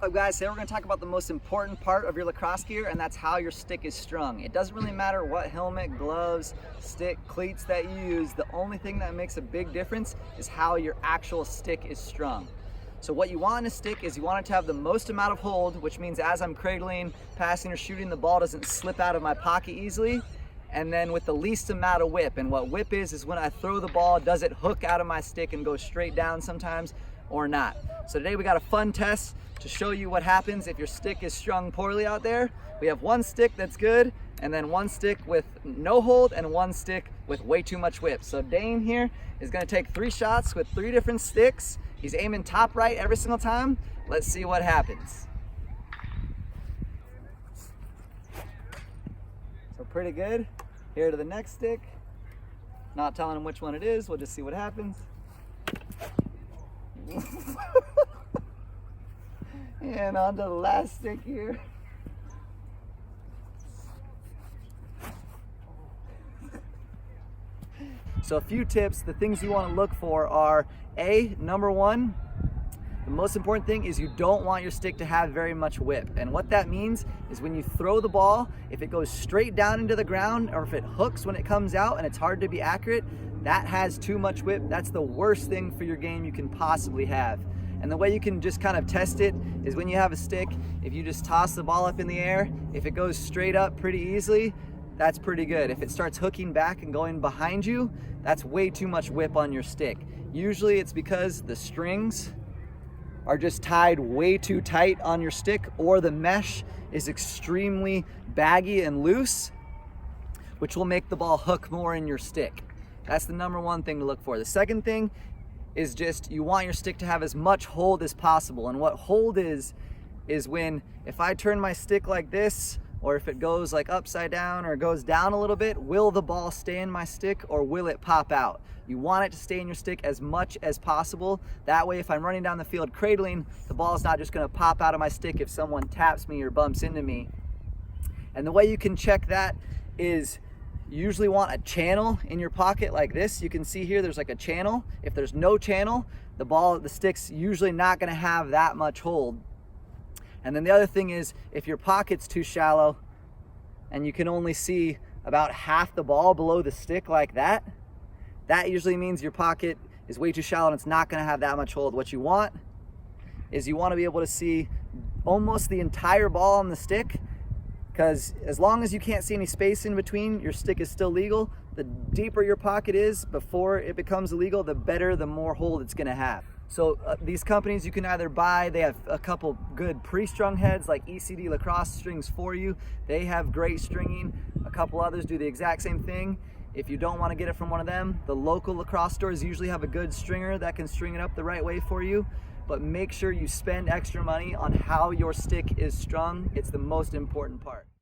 Up guys, today we're going to talk about the most important part of your lacrosse gear, and that's how your stick is strung. It doesn't really matter what helmet, gloves, stick, cleats that you use. The only thing that makes a big difference is how your actual stick is strung. So what you want in a stick is you want it to have the most amount of hold, which means as I'm cradling, passing, or shooting, the ball doesn't slip out of my pocket easily. And then with the least amount of whip. And what whip is when I throw the ball, does it hook out of my stick and go straight down sometimes or not? So today we got a fun test to show you what happens if your stick is strung poorly out there. We have one stick that's good, and then one stick with no hold, and one stick with way too much whip. So Dane here is gonna take 3 shots with 3 different sticks. He's aiming top right every single time. Let's see what happens. So pretty good. Here to the next stick. Not telling him which one it is, we'll just see what happens. And on to the last stick here. So a few tips, the things you want to look for are number one, the most important thing is you don't want your stick to have very much whip. And what that means is when you throw the ball, if it goes straight down into the ground or if it hooks when it comes out and it's hard to be accurate, that has too much whip. That's the worst thing for your game you can possibly have. And the way you can just kind of test it is when you have a stick, if you just toss the ball up in the air, if it goes straight up pretty easily, that's pretty good. If it starts hooking back and going behind you, that's way too much whip on your stick. Usually it's because the strings are just tied way too tight on your stick, or the mesh is extremely baggy and loose, which will make the ball hook more in your stick. That's the number one thing to look for. The second thing is just you want your stick to have as much hold as possible. And what hold is when if I turn my stick like this, or if it goes like upside down or goes down a little bit, will the ball stay in my stick or will it pop out? You want it to stay in your stick as much as possible. That way if I'm running down the field cradling, the ball's not just gonna pop out of my stick if someone taps me or bumps into me. And the way you can check that is you usually want a channel in your pocket like this. You can see here there's like a channel. If there's no channel, the stick's usually not gonna have that much hold. And then the other thing is if your pocket's too shallow and you can only see about half the ball below the stick like that, that usually means your pocket is way too shallow and it's not gonna have that much hold. What you want is you wanna be able to see almost the entire ball on the stick, because as long as you can't see any space in between, your stick is still legal. The deeper your pocket is before it becomes illegal, the better, the more hold it's gonna have. So these companies you can either buy, they have a couple good pre-strung heads like ECD Lacrosse Strings for you. They have great stringing. A couple others do the exact same thing. If you don't want to get it from one of them, the local lacrosse stores usually have a good stringer that can string it up the right way for you. But make sure you spend extra money on how your stick is strung. It's the most important part.